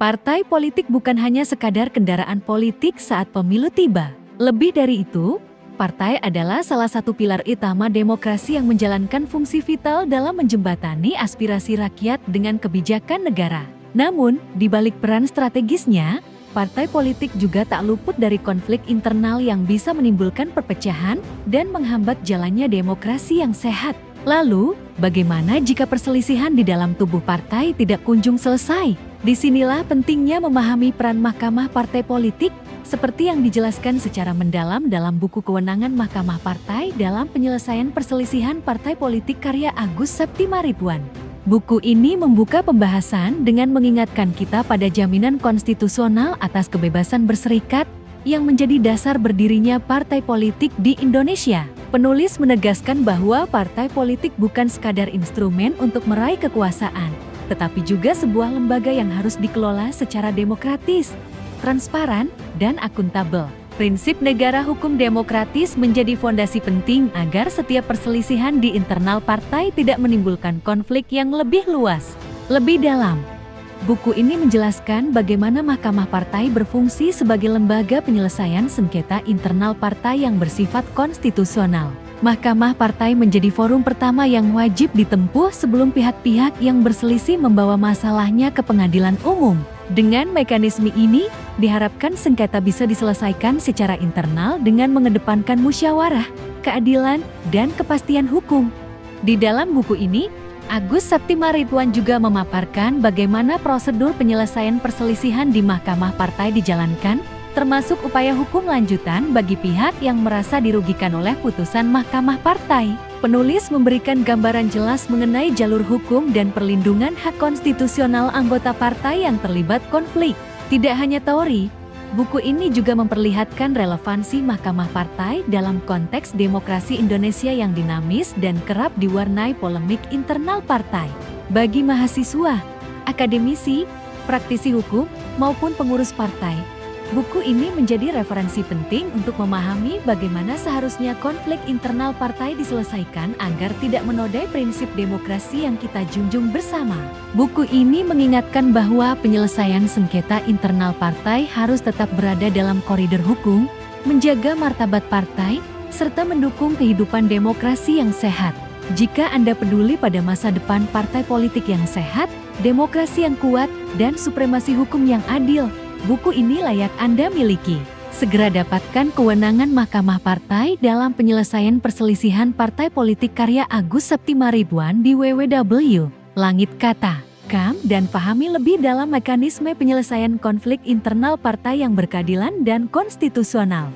Partai politik bukan hanya sekadar kendaraan politik saat pemilu tiba. Lebih dari itu, partai adalah salah satu pilar utama demokrasi yang menjalankan fungsi vital dalam menjembatani aspirasi rakyat dengan kebijakan negara. Namun, di balik peran strategisnya, partai politik juga tak luput dari konflik internal yang bisa menimbulkan perpecahan dan menghambat jalannya demokrasi yang sehat. Lalu, bagaimana jika perselisihan di dalam tubuh partai tidak kunjung selesai? Disinilah pentingnya memahami peran Mahkamah Partai Politik, seperti yang dijelaskan secara mendalam dalam buku Kewenangan Mahkamah Partai dalam Penyelesaian Perselisihan Partai Politik karya Agus Septimaridwan. Buku ini membuka pembahasan dengan mengingatkan kita pada jaminan konstitusional atas kebebasan berserikat yang menjadi dasar berdirinya partai politik di Indonesia. Penulis menegaskan bahwa partai politik bukan sekadar instrumen untuk meraih kekuasaan, tetapi juga sebuah lembaga yang harus dikelola secara demokratis, transparan, dan akuntabel. Prinsip negara hukum demokratis menjadi fondasi penting agar setiap perselisihan di internal partai tidak menimbulkan konflik yang lebih luas. Lebih dalam, buku ini menjelaskan bagaimana Mahkamah Partai berfungsi sebagai lembaga penyelesaian sengketa internal partai yang bersifat konstitusional. Mahkamah Partai menjadi forum pertama yang wajib ditempuh sebelum pihak-pihak yang berselisih membawa masalahnya ke pengadilan umum. Dengan mekanisme ini, diharapkan sengketa bisa diselesaikan secara internal dengan mengedepankan musyawarah, keadilan, dan kepastian hukum. Di dalam buku ini, Agus Septimaridwan juga memaparkan bagaimana prosedur penyelesaian perselisihan di Mahkamah Partai dijalankan, termasuk upaya hukum lanjutan bagi pihak yang merasa dirugikan oleh putusan Mahkamah Partai. Penulis memberikan gambaran jelas mengenai jalur hukum dan perlindungan hak konstitusional anggota partai yang terlibat konflik. Tidak hanya teori, buku ini juga memperlihatkan relevansi Mahkamah Partai dalam konteks demokrasi Indonesia yang dinamis dan kerap diwarnai polemik internal partai. Bagi mahasiswa, akademisi, praktisi hukum, maupun pengurus partai, buku ini menjadi referensi penting untuk memahami bagaimana seharusnya konflik internal partai diselesaikan agar tidak menodai prinsip demokrasi yang kita junjung bersama. Buku ini mengingatkan bahwa penyelesaian sengketa internal partai harus tetap berada dalam koridor hukum, menjaga martabat partai, serta mendukung kehidupan demokrasi yang sehat. Jika Anda peduli pada masa depan partai politik yang sehat, demokrasi yang kuat, dan supremasi hukum yang adil, buku ini layak Anda miliki. Segera dapatkan Kewenangan Mahkamah Partai dalam Penyelesaian Perselisihan Partai Politik karya Agus Septimaridwan di www.langitkata.com dan pahami lebih dalam mekanisme penyelesaian konflik internal partai yang berkeadilan dan konstitusional.